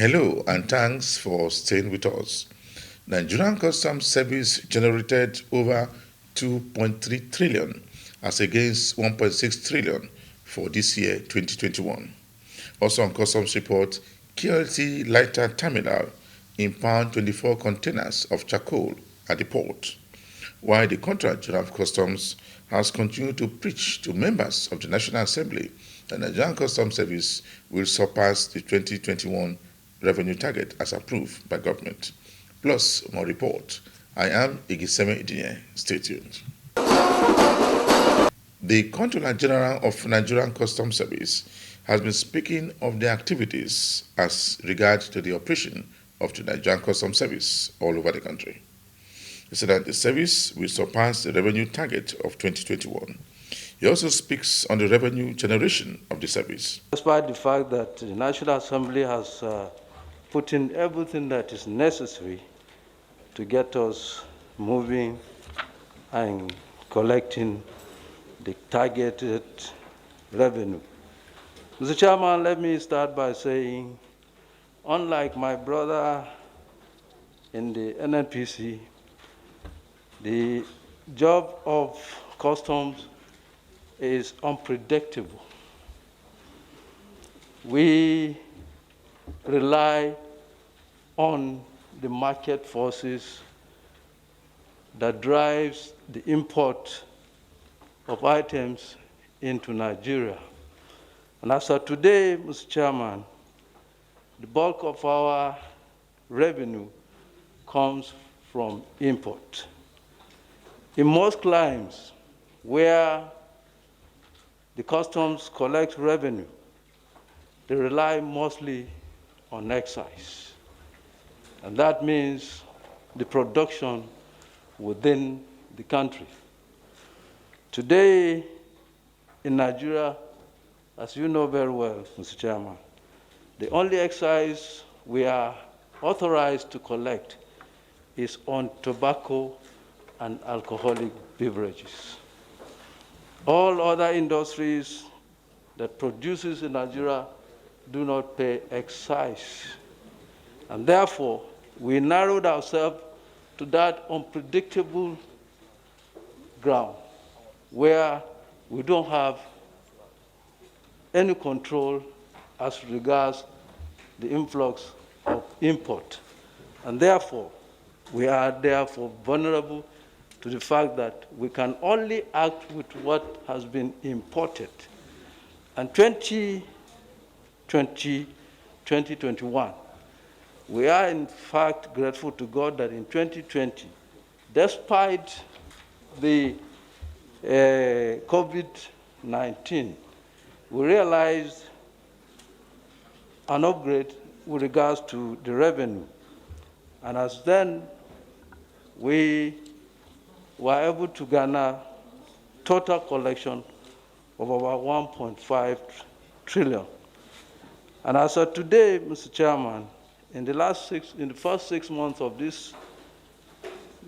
Hello and thanks for staying with us. Nigerian Customs Service generated over 2.3 trillion as against 1.6 trillion for this year 2021. Also on Customs report, KLT Lighter Terminal impound 24 containers of charcoal at the port, while the Contract General of Customs has continued to preach to members of the National Assembly that the Nigerian Customs Service will surpass the 2021 revenue target as approved by government. Plus, more report. I am Igiseme Idinye. Stay tuned. The Controller General of Nigerian Customs Service has been speaking of the activities as regards to the operation of the Nigerian Customs Service all over the country. He said that the service will surpass the revenue target of 2021. He also speaks on the revenue generation of the service. Despite the fact that the National Assembly has put in everything that is necessary to get us moving and collecting the targeted revenue. Mr. Chairman, let me start by saying, unlike my brother in the NNPC, the job of customs is unpredictable. We rely on the market forces that drives the import of items into Nigeria. And as of today, Mr. Chairman, the bulk of our revenue comes from import. In most climes where the customs collect revenue, they rely mostly on excise. And that means the production within the country. Today in Nigeria, as you know very well, Mr. Chairman, the only excise we are authorized to collect is on tobacco and alcoholic beverages. All other industries that produces in Nigeria do not pay excise. And therefore, we narrowed ourselves to that unpredictable ground where we don't have any control as regards the influx of import. And therefore, we are therefore vulnerable to the fact that we can only act with what has been imported. And 2021, we are in fact grateful to God that in 2020, despite the COVID-19, we realized an upgrade with regards to the revenue. And as then, we were able to garner total collection of about 1.5 trillion. And as of today, Mr. Chairman, in the first 6 months of this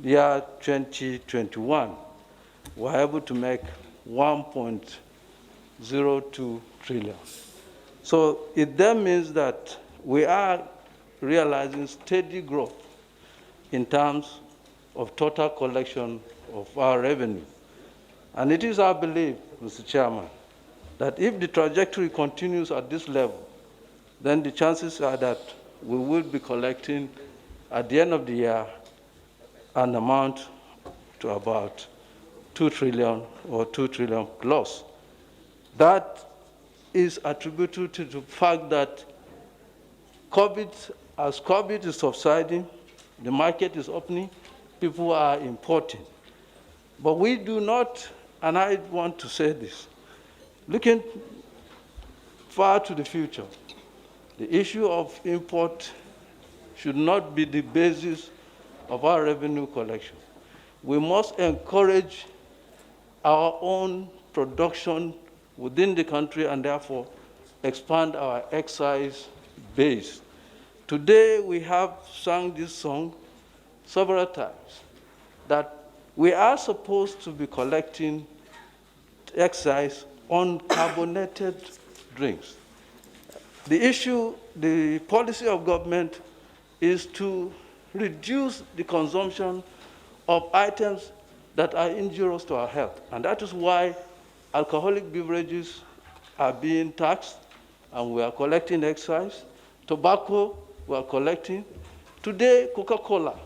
year, 2021, we were able to make 1.02 trillion. So it then means that we are realizing steady growth in terms of total collection of our revenue. And it is our belief, Mr. Chairman, that if the trajectory continues at this level, then the chances are that we will be collecting at the end of the year an amount to about 2 trillion or 2 trillion plus. That is attributed to the fact that as COVID is subsiding, the market is opening, people are importing. But we do not, and I want to say this, looking far to the future, the issue of import should not be the basis of our revenue collection. We must encourage our own production within the country and therefore expand our excise base. Today we have sung this song several times, that we are supposed to be collecting excise on carbonated drinks. the policy of government is to reduce the consumption of items that are injurious to our health. And that is why alcoholic beverages are being taxed, and we are collecting excise. Tobacco, we are collecting. Today, Coca-Cola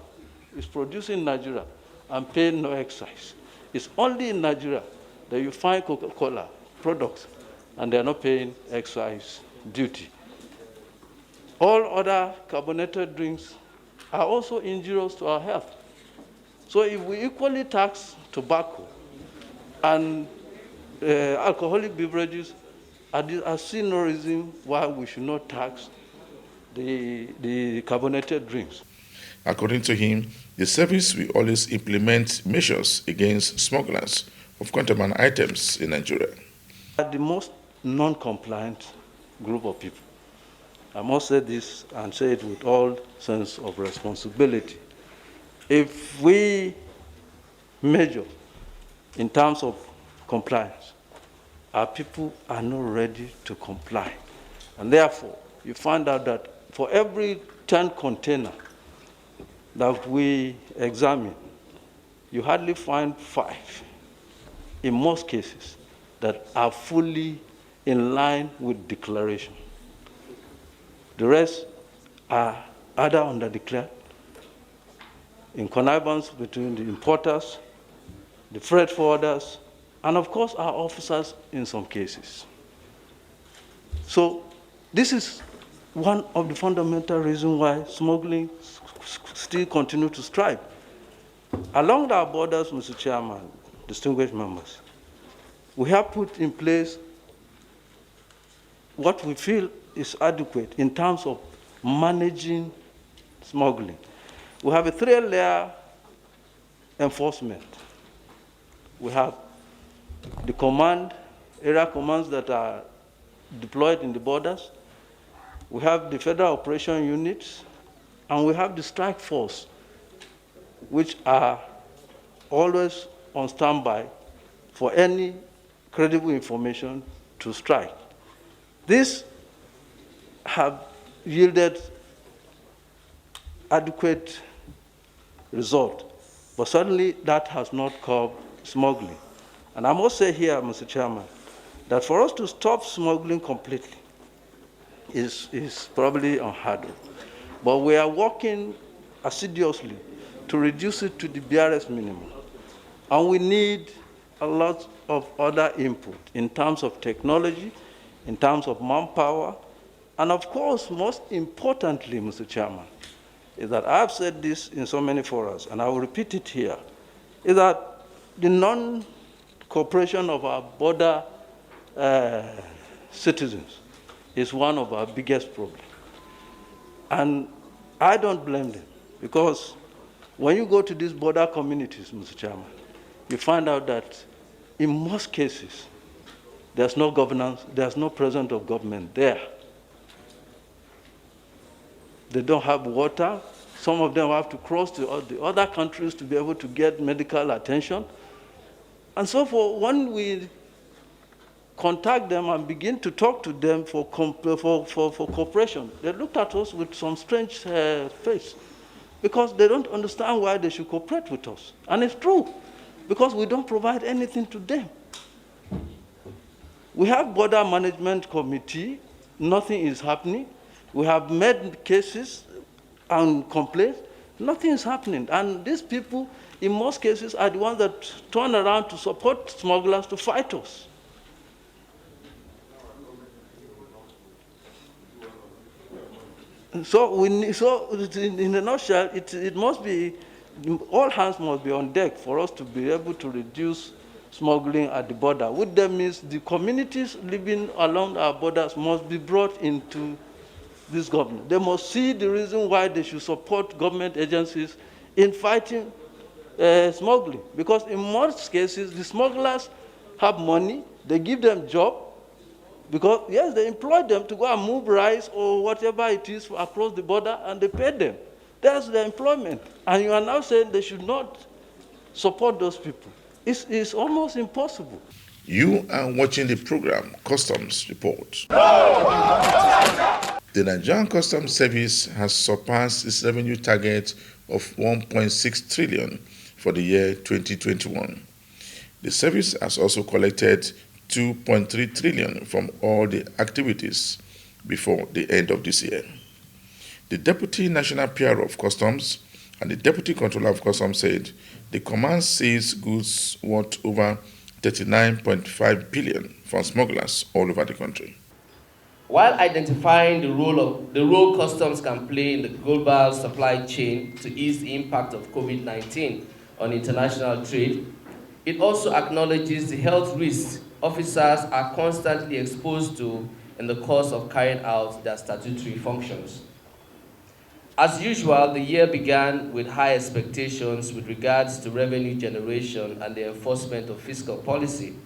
is produced in Nigeria and paying no excise. It's only in Nigeria that you find Coca-Cola products and they're not paying excise duty. All other carbonated drinks are also injurious to our health. So if we equally tax tobacco and alcoholic beverages, I see no reason why we should not tax the carbonated drinks. According to him, the service will always implement measures against smugglers of contraband items in Nigeria. The most non-compliant group of people, I must say this and say it with all sense of responsibility. If we measure in terms of compliance, our people are not ready to comply. And therefore, you find out that for every 10 container that we examine, you hardly find 5, in most cases, that are fully in line with declaration. The rest are either underdeclared, in connivance between the importers, the freight forwarders, and of course our officers in some cases. So this is one of the fundamental reasons why smuggling still continues to strive. Along our borders, Mr. Chairman, distinguished members, we have put in place what we feel is adequate in terms of managing smuggling. We have a 3-layer enforcement. We have the area commands that are deployed in the borders. We have the federal operation units, and we have the strike force, which are always on standby for any credible information to strike. These have yielded adequate result, but certainly that has not curbed smuggling. And I must say here, Mr. Chairman, that for us to stop smuggling completely is probably unheard of. But we are working assiduously to reduce it to the barest minimum. And we need a lot of other input in terms of technology, in terms of manpower, and of course, most importantly, Mr. Chairman, is that I've said this in so many forums, and I will repeat it here, is that the non-cooperation of our border citizens is one of our biggest problems. And I don't blame them, because when you go to these border communities, Mr. Chairman, you find out that in most cases, there's no governance, there's no presence of government there. They don't have water. Some of them have to cross to the other countries to be able to get medical attention. And so when we contact them and begin to talk to them for cooperation, they looked at us with some strange face, because they don't understand why they should cooperate with us. And it's true, because we don't provide anything to them. We have border management committee, nothing is happening. We have made cases and complaints, nothing is happening. And these people, in most cases, are the ones that turn around to support smugglers to fight us. So in a nutshell, it must be, all hands must be on deck for us to be able to reduce smuggling at the border, which then means the communities living along our borders must be brought into this government. They must see the reason why they should support government agencies in fighting smuggling. Because in most cases, the smugglers have money, they give them job, because yes, they employ them to go and move rice or whatever it is across the border, and they pay them. That's their employment. And you are now saying they should not support those people. It's almost impossible. You are watching the program Customs Report. The Nigerian Customs Service has surpassed its revenue target of 1.6 trillion for the year 2021. The service has also collected 2.3 trillion from all the activities before the end of this year. The Deputy National PRO of Customs and the Deputy Controller of Customs said the command seized goods worth over 39.5 billion from smugglers all over the country. While identifying the role customs can play in the global supply chain to ease the impact of COVID-19 on international trade, it also acknowledges the health risks officers are constantly exposed to in the course of carrying out their statutory functions. As usual, the year began with high expectations with regards to revenue generation and the enforcement of fiscal policy.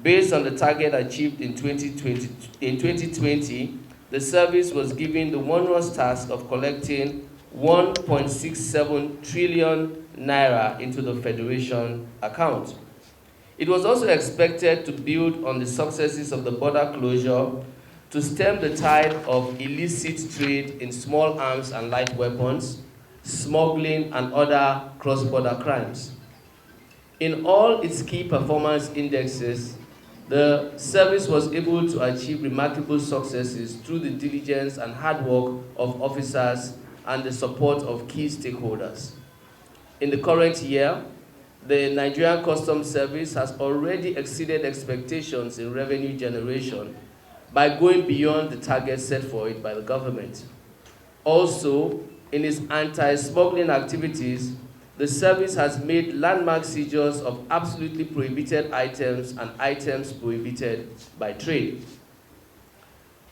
Based on the target achieved in 2020, the service was given the onerous task of collecting 1.67 trillion naira into the Federation account. It was also expected to build on the successes of the border closure to stem the tide of illicit trade in small arms and light weapons, smuggling, and other cross-border crimes. In all its key performance indexes, the service was able to achieve remarkable successes through the diligence and hard work of officers and the support of key stakeholders. In the current year, the Nigerian Customs Service has already exceeded expectations in revenue generation by going beyond the target set for it by the government. Also, in its anti-smuggling activities, the service has made landmark seizures of absolutely prohibited items and items prohibited by trade.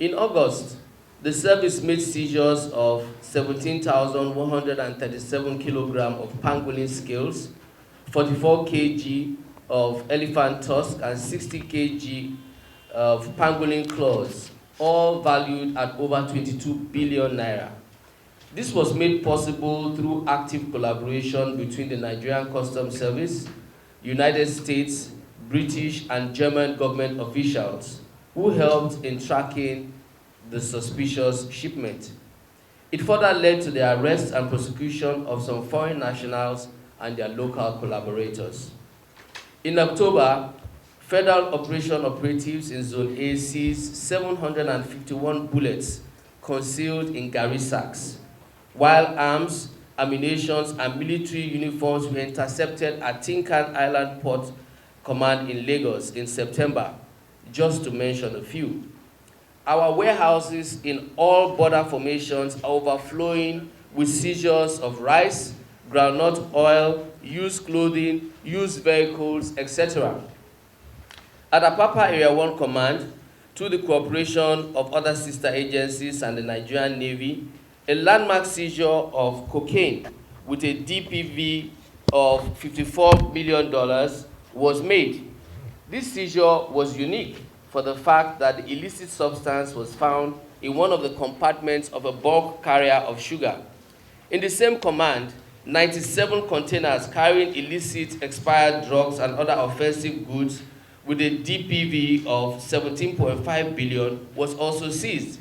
In August, the service made seizures of 17,137 kilograms of pangolin scales, 44 kg of elephant tusk, and 60 kg of pangolin claws, all valued at over 22 billion naira. This was made possible through active collaboration between the Nigerian Customs Service, United States, British, and German government officials who helped in tracking the suspicious shipment. It further led to the arrest and prosecution of some foreign nationals and their local collaborators. In October, Federal Operation Operatives in Zone A seized 751 bullets concealed in Gary sacks, while arms, ammunition, and military uniforms were intercepted at Tinkan Island Port Command in Lagos in September, just to mention a few. Our warehouses in all border formations are overflowing with seizures of rice, groundnut oil, used clothing, used vehicles, etc. At Apapa Area 1 Command, through the cooperation of other sister agencies and the Nigerian Navy, a landmark seizure of cocaine with a DPV of $54 million was made. This seizure was unique for the fact that the illicit substance was found in one of the compartments of a bulk carrier of sugar. In the same command, 97 containers carrying illicit expired drugs and other offensive goods with a DPV of 17.5 billion was also seized.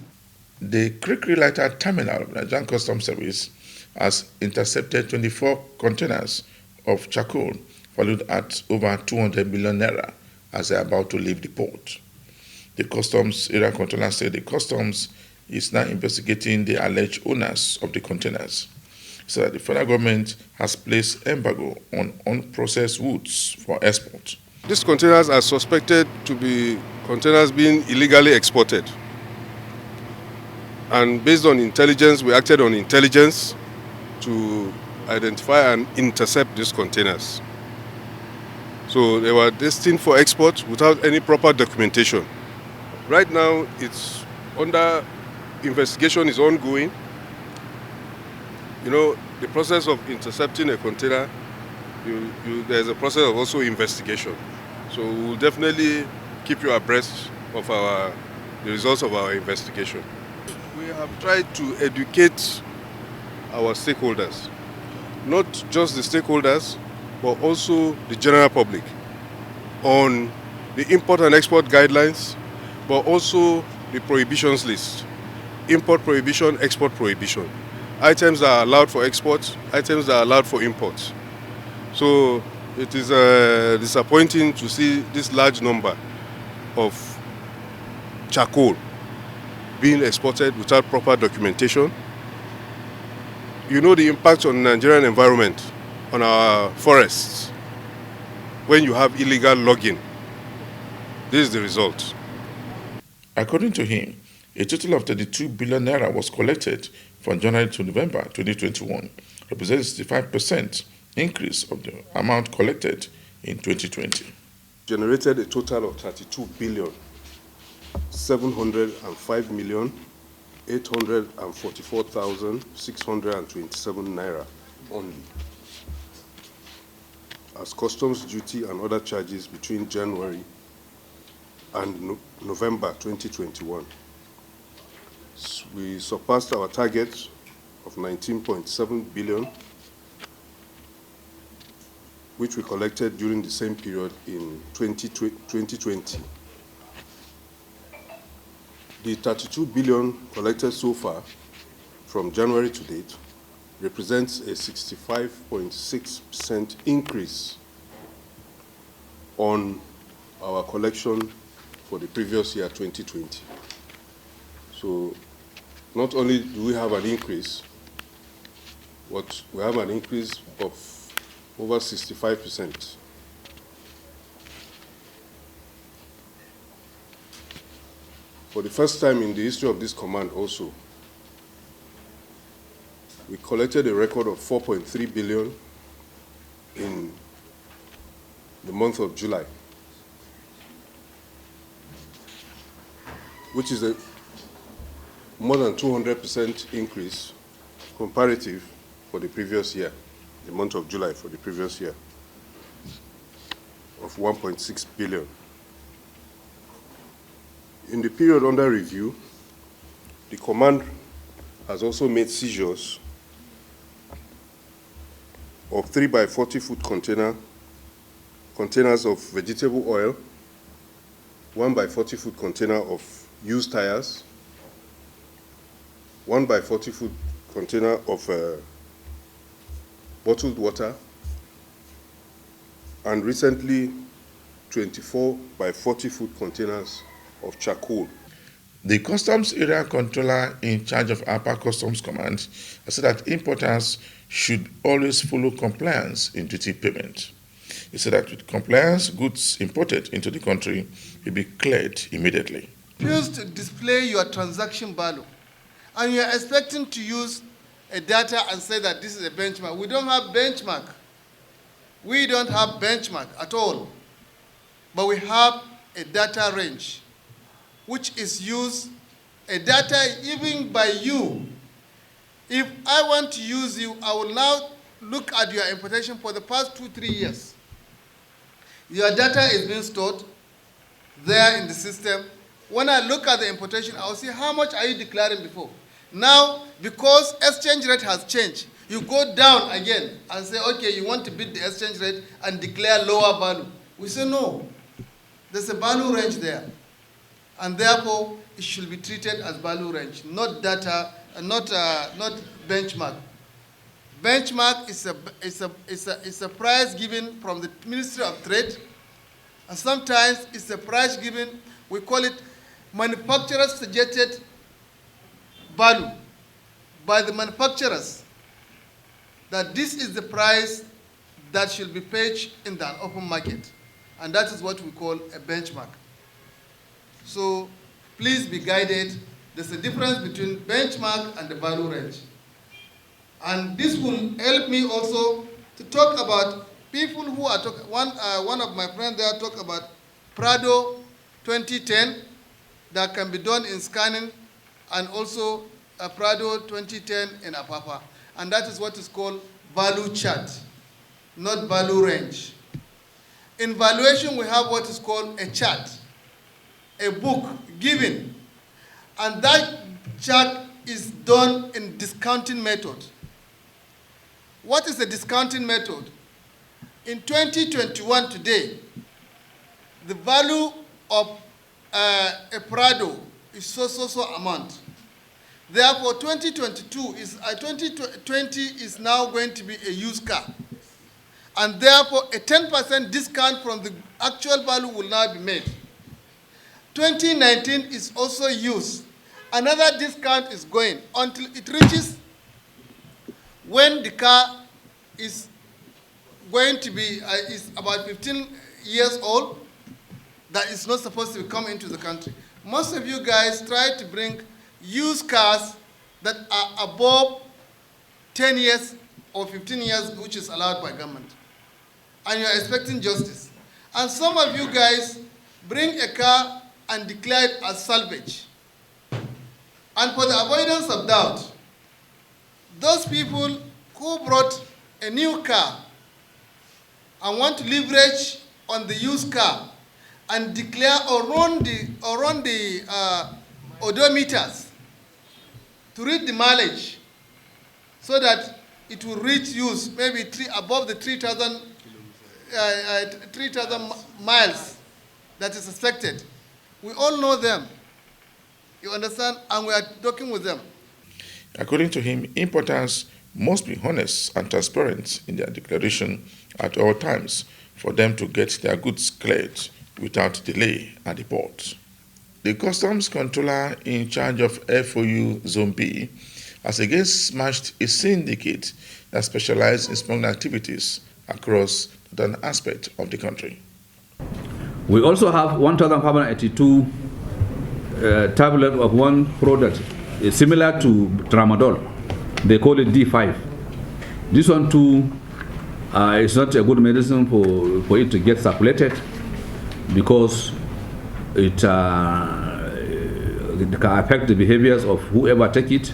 The Krikri Lighter Terminal of Nigerian Customs Service has intercepted 24 containers of charcoal valued at over 200 million naira as they are about to leave the port. The Customs Area Controller said the Customs is now investigating the alleged owners of the containers, so that the federal government has placed embargo on unprocessed woods for export. These containers are suspected to be containers being illegally exported. And based on intelligence, we acted on intelligence to identify and intercept these containers. So they were destined for export without any proper documentation. Right now, it's under investigation is ongoing. You know, the process of intercepting a container, there's a process of also investigation. So we'll definitely keep you abreast of the results of our investigation. We have tried to educate our stakeholders, not just the stakeholders, but also the general public on the import and export guidelines, but also the prohibitions list. import prohibition, export prohibition. Items that are allowed for export, items that are allowed for import. So it is disappointing to see this large number of charcoal being exported without proper documentation. You know the impact on the Nigerian environment, on our forests, when you have illegal logging. This is the result. According to him, a total of 32 billion naira was collected from January to November 2021, representing 65% increase of the amount collected in 2020. Generated a total of 32 billion 705 million 844,627 naira only as customs duty and other charges between January and November 2021. We surpassed our target of 19.7 billion, which we collected during the same period in 2020. The 32 billion collected so far from January to date represents a 65.6% increase on our collection for the previous year, 2020. So not only do we have an increase, but we have an increase of over 65%. For the first time in the history of this command also, we collected a record of 4.3 billion in the month of July, which is a more than 200% increase comparative for the previous year, the month of July for the previous year, of 1.6 billion. In the period under review, the command has also made seizures of 3 by 40 foot containers of vegetable oil, 1 by 40 foot container of used tires, 1 by 40 foot container of bottled water, and recently 24 by 40 foot containers of charcoal. The Customs Area Controller in charge of Upper Customs Command has said that importers should always follow compliance in duty payment. He said that with compliance, goods imported into the country will be cleared immediately. Refuse to display your transaction value, and you are expecting to use a data and say that this is a benchmark. We don't have benchmark. We don't have benchmark at all. But we have a data range, which is used, a data even by you. If I want to use you, I will now look at your importation for the past 2-3 years. Your data is being stored there in the system. When I look at the importation, I will see how much are you declaring before. Now, because exchange rate has changed, you go down again and say, okay, you want to beat the exchange rate and declare lower value. We say no. There's a value range there. And therefore, it should be treated as value range, not data, not benchmark. Benchmark is a price given from the Ministry of Trade, and sometimes it's a price given, we call it manufacturers suggested value by the manufacturers, that this is the price that should be paid in the open market. And that is what we call a benchmark. So please be guided. There's a difference between benchmark and the value range. And this will help me also to talk about people who are talking. One of my friends there talk about Prado 2010 that can be done in scanning, and also a Prado 2010 in Apapa. And that is what is called value chart, not value range. In valuation, we have what is called a chart, a book given, and that chart is done in discounting method. What is the discounting method? In 2021 today, the value of a Prado is so amount. Therefore, 2020 is now going to be a used car. And therefore, a 10% discount from the actual value will now be made. 2019 is also used. Another discount is going until it reaches when the car is going to be is about 15 years old, that is not supposed to come into the country. Most of you guys try to bring used cars that are above 10 years or 15 years, which is allowed by government. And you're expecting justice. And some of you guys bring a car and declare it as salvage. And for the avoidance of doubt, those people who brought a new car and want to leverage on the used car and declare or run the odometers to read the mileage so that it will reach use maybe above the 3,000 miles that is expected. We all know them, you understand, and we are talking with them. According to him, importers must be honest and transparent in their declaration at all times for them to get their goods cleared without delay at the port. The customs controller in charge of FOU Zone B has again smashed a syndicate that specializes in smuggling activities across an aspect of the country. We also have 1,582 tablet of one product similar to tramadol. They call it D5. This one too is not a good medicine for it to get circulated because it can affect the behaviors of whoever take it,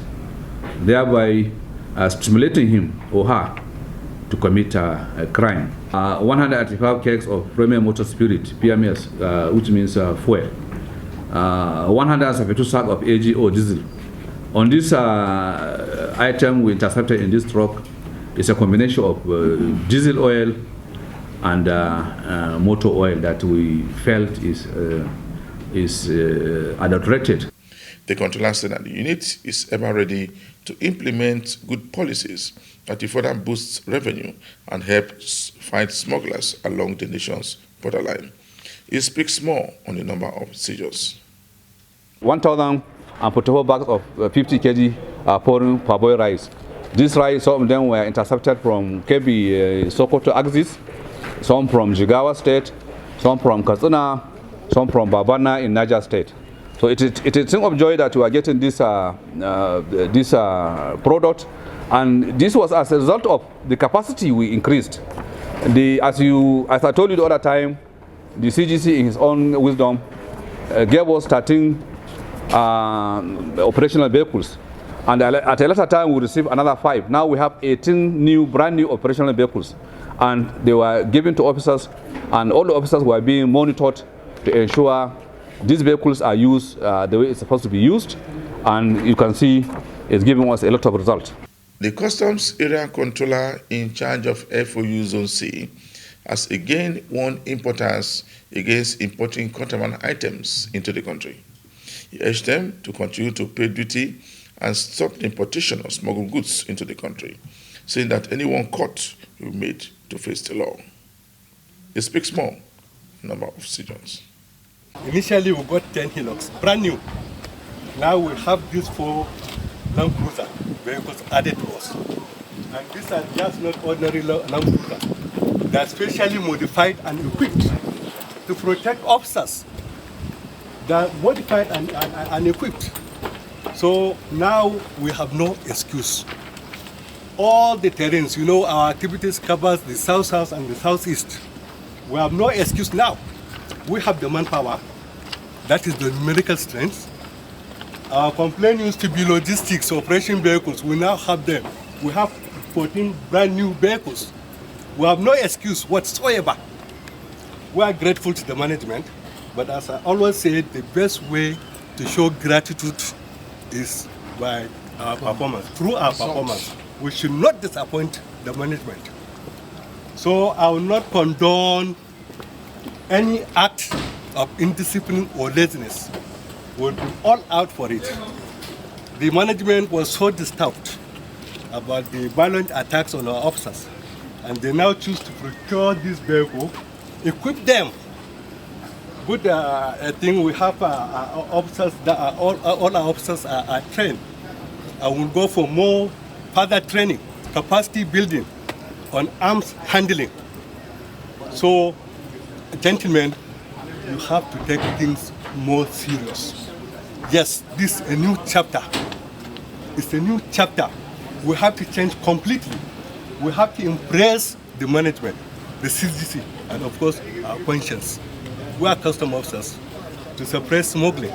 thereby stimulating him or her to commit a crime. 185 kegs of premium motor spirit, PMS, which means fuel. 172 sack of AGO diesel. On this item we intercepted in this truck is a combination of diesel oil and motor oil that we felt is adulterated. The controller said that the unit is ever ready to implement good policies that will further boost revenue and help fight smugglers along the nation's borderline. He speaks more on the number of seizures. 1,044 bags of 50 kg foreign parboiled rice. These rice, some of them were intercepted from Kebbi Sokoto axis, some from Jigawa State, some from Katsina, some from Babana in Niger State. So it is a thing of joy that we are getting this product, and this was as a result of the capacity we increased. As I told you the other time, the CGC in his own wisdom gave us 13 operational vehicles, and at a later time we received another 5. Now we have 18 brand new operational vehicles, and they were given to officers, and all the officers were being monitored to ensure these vehicles are used the way it's supposed to be used, and you can see it's giving us a lot of results. The Customs Area Controller in charge of FOU Zone C has again warned importers against importing contraband items into the country. He urged them to continue to pay duty and stop the importation of smuggled goods into the country, saying that anyone caught will be made to face the law. He speaks more number of seizures. Initially, we got 10 Hilux, brand new. Now we have these 4 Land Cruiser vehicles added to us. And these are just not ordinary Land Cruiser. They are specially modified and equipped to protect officers. They are modified and equipped. So now we have no excuse. All the terrains, our activities covers the south and the southeast. We have no excuse now. We have the manpower, that is the numerical strength. Our complaint used to be logistics, operation vehicles. We now have them. We have 14 brand new vehicles. We have no excuse whatsoever. We are grateful to the management, but as I always say, the best way to show gratitude is by our performance, through our performance. We should not disappoint the management. So I will not condone any act of indiscipline or laziness. We'll be all out for it. the management was so disturbed about the violent attacks on our officers, and they now choose to procure this vehicle, equip them. Good thing we have officers that are, all our officers are trained, and will go for more further training, capacity building on arms handling. So, gentlemen, you have to take things more serious. Yes, this is a new chapter. It's a new chapter. We have to change completely. We have to embrace the management, the CGC, and of course, our conscience. We are custom officers to suppress smuggling.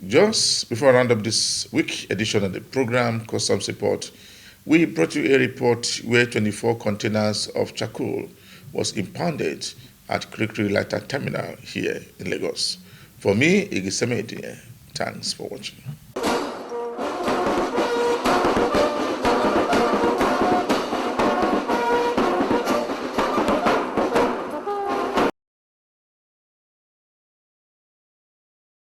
Just before I round up this week edition of the program, Customs Report, we brought you a report where 24 containers of charcoal was impounded at Kirikiri Lighter Terminal here in Lagos. For me, Igiseme Edie, thanks for watching.